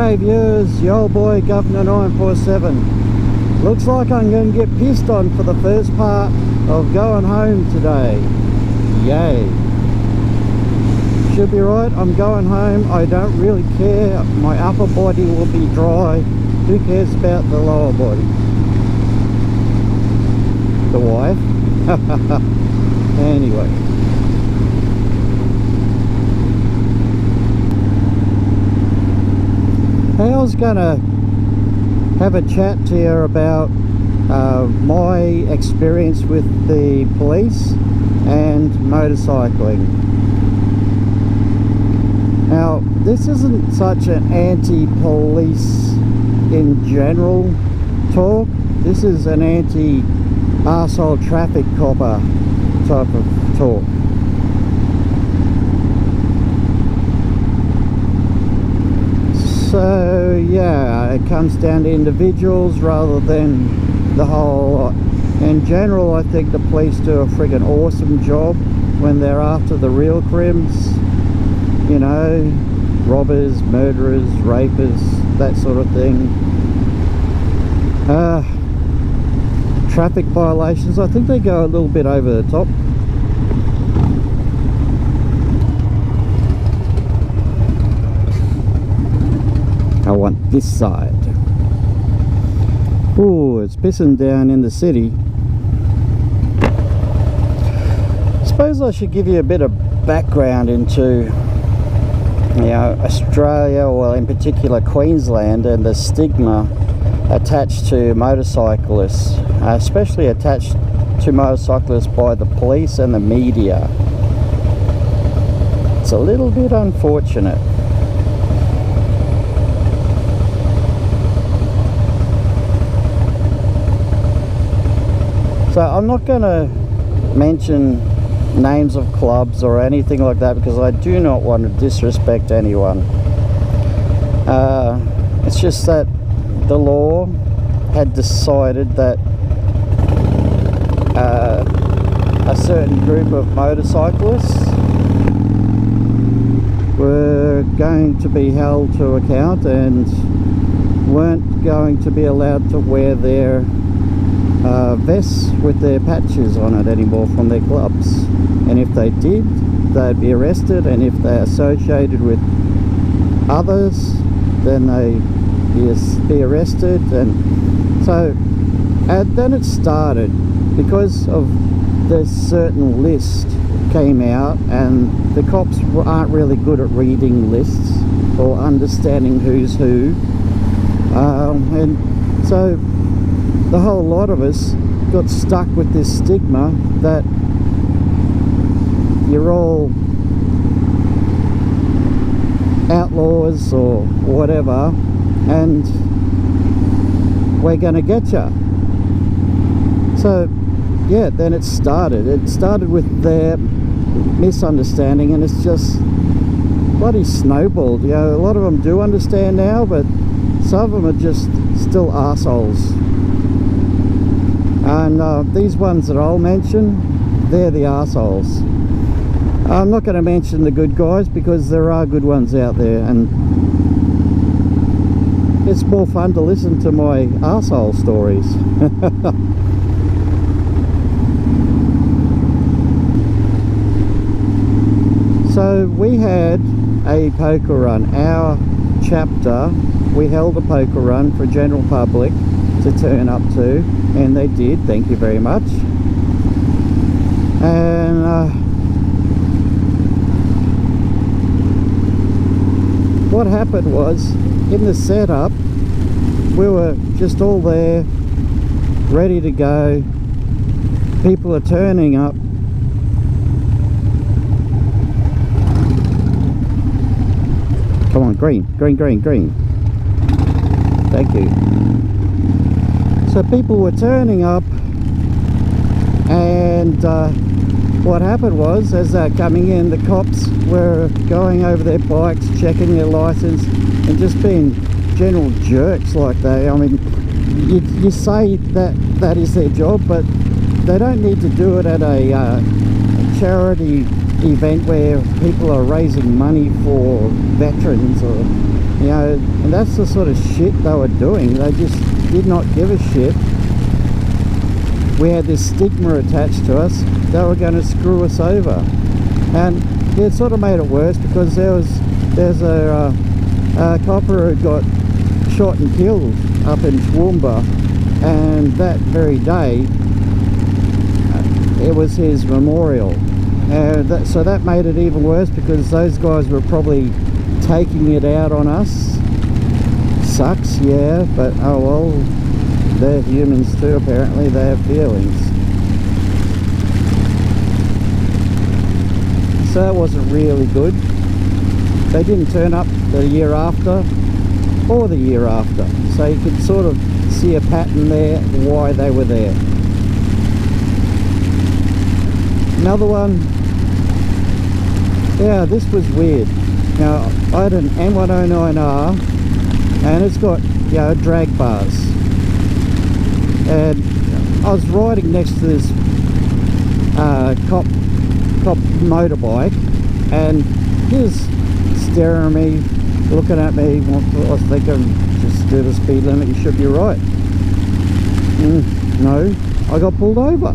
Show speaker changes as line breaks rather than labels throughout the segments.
G'day viewers, your old boy Governor 947. Looks like I'm going to get pissed on for the first part of going home today. Yay. Should be right, I'm going home. I don't really care. My upper body will be dry. Who cares about the lower body? The wife? Anyway. I was gonna have a chat to you about my experience with the police and motorcycling. Now, this isn't such an anti-police in general talk. This is an anti-arsehole traffic copper type of talk. So yeah, it comes down to individuals rather than the whole lot. In general, I think the police do a friggin' awesome job when they're after the real crims. You know, robbers, murderers, rapers, that sort of thing. Traffic violations, I think they go a little bit over the top. I want this side. Ooh, it's pissing down in the city. Suppose I should give you a bit of background into, you know, Australia, well in particular Queensland, and the stigma attached to motorcyclists, especially attached to motorcyclists by the police and the media. It's a little bit unfortunate. So I'm not going to mention names of clubs or anything like that because I do not want to disrespect anyone. It's just that the law had decided that a certain group of motorcyclists were going to be held to account and weren't going to be allowed to wear their vests with their patches on it anymore from their clubs, and if they did, they'd be arrested, and if they're associated with others, then they'd be arrested. And so then it started because of this certain list came out, and the cops aren't really good at reading lists or understanding who's who, and so the whole lot of us got stuck with this stigma that you're all outlaws or whatever, and we're gonna get you. So yeah, then it started with their misunderstanding, and it's just bloody snowballed. You know, a lot of them do understand now, but some of them are just still arseholes. And these ones that I'll mention, they're the arseholes. I'm not going to mention the good guys because there are good ones out there, and it's more fun to listen to my arsehole stories. So we had a poker run. Our chapter, we held a poker run for general public to turn up to, and they did, thank you very much. And what happened was, in the setup, we were just all there, ready to go. People are turning up. Come on, green, green, green, green. Thank you. So people were turning up, and what happened was, as they're coming in, the cops were going over their bikes, checking their license, and just being general jerks like that. I mean, you say that is their job, but they don't need to do it at a charity event where people are raising money for veterans, or you know, and that's the sort of shit they were doing. They just did not give a shit. We had this stigma attached to us. They were going to screw us over, and it sort of made it worse because there's a copper who got shot and killed up in Toowoomba, and that very day it was his memorial, and so that made it even worse because those guys were probably taking it out on us. Sucks, yeah, but oh well, they're humans too. Apparently they have feelings. So that wasn't really good. They didn't turn up the year after or the year after, so you could sort of see a pattern there why they were there. Another one, yeah, this was weird. Now I had an M109R and it's got, you know, drag bars, and I was riding next to this cop motorbike, and he was staring at me, looking at me. I was thinking, just do the speed limit, you should be right. No, I got pulled over,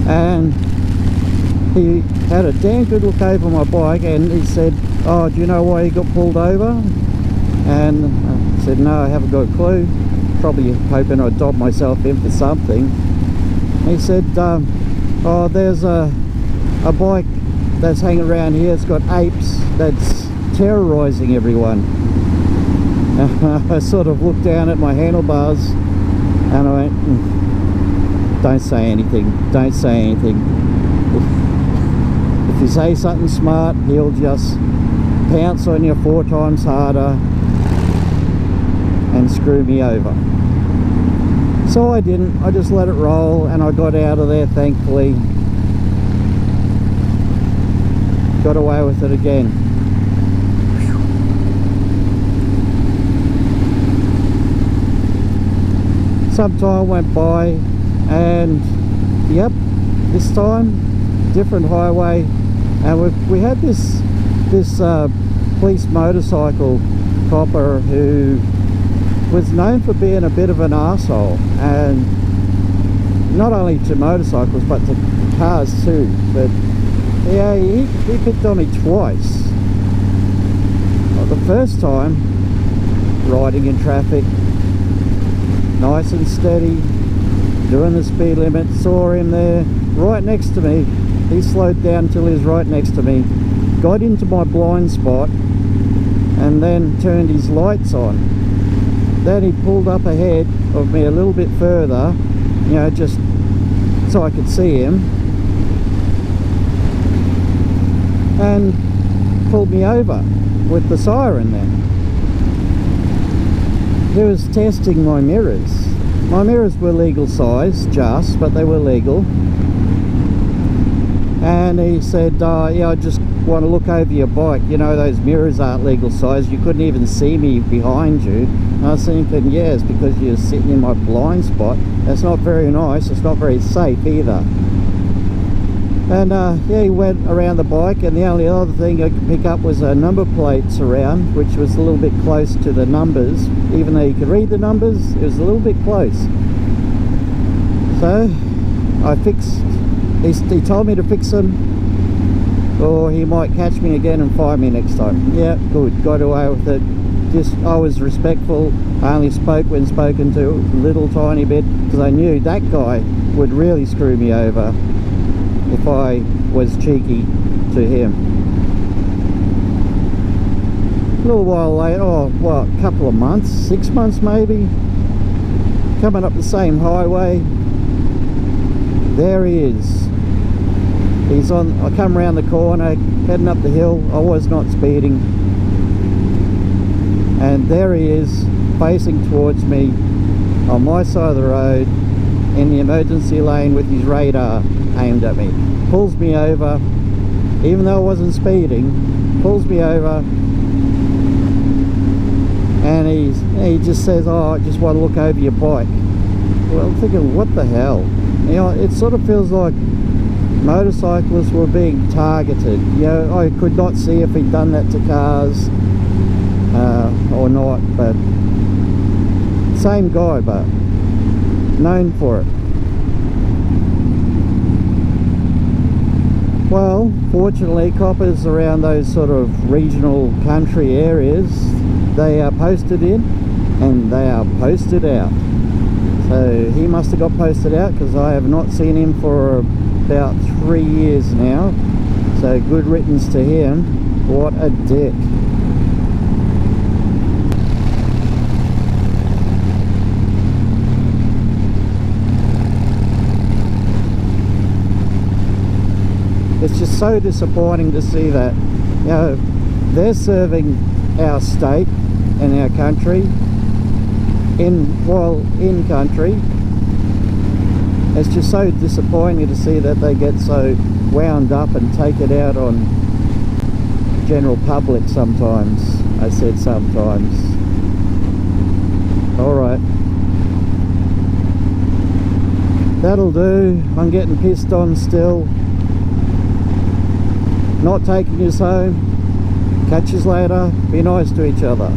and he had a damn good look over my bike, and he said, oh, do you know why you got pulled over? And I said, no, I haven't got a clue. Probably hoping I'd dob myself in for something. He said, oh, there's a bike that's hanging around here. It's got apes that's terrorizing everyone. I sort of looked down at my handlebars and I went, don't say anything, don't say anything. If you say something smart, he'll just pounce on you 4 times harder and screw me over. So I didn't, I just let it roll, and I got out of there, thankfully. Got away with it again. Some time went by, and yep, this time different highway, and we had this police motorcycle copper who was known for being a bit of an arsehole, and not only to motorcycles but to cars too. But yeah, he picked on me twice. Well, the first time, riding in traffic, nice and steady, doing the speed limit, saw him there right next to me. He slowed down till he was right next to me, got into my blind spot, and then turned his lights on. Then he pulled up ahead of me a little bit further, you know, just so I could see him, and pulled me over with the siren then. He was testing my mirrors. My mirrors were legal size, just, but they were legal. And he said, yeah, I just want to look over your bike. You know, those mirrors aren't legal size. You couldn't even see me behind you. And I was thinking, yeah, it's because you're sitting in my blind spot. That's not very nice. It's not very safe either. And yeah, he went around the bike, and the only other thing I could pick up was number plates around, which was a little bit close to the numbers. Even though you could read the numbers, it was a little bit close. So I fixed, he told me to fix them, or he might catch me again and fine me next time. Yeah, good, got away with it. Just, I was respectful. I only spoke when spoken to, a little tiny bit, because I knew that guy would really screw me over if I was cheeky to him. A little while later, oh, well, a couple of months, 6 months maybe, coming up the same highway, there he is. He's on, I come around the corner, heading up the hill. I was not speeding, and there he is, facing towards me on my side of the road in the emergency lane with his radar aimed at me. Pulls me over, even though I wasn't speeding, pulls me over, and he just says, oh, I just want to look over your bike. Well, I'm thinking, what the hell? You know, it sort of feels like motorcyclists were being targeted. You know, I could not see if he'd done that to cars or not, but same guy, but known for it. Well, fortunately, coppers around those sort of regional country areas, they are posted in and they are posted out. So he must have got posted out, because I have not seen him for about 3 years now. So good riddance to him. What a dick. It's just so disappointing to see that, you know, they're serving our state and our country in country. It's just so disappointing to see that they get so wound up and take it out on general public sometimes. I said sometimes. Alright, that'll do. I'm getting pissed on still. Not taking us home. Catch us later. Be nice to each other.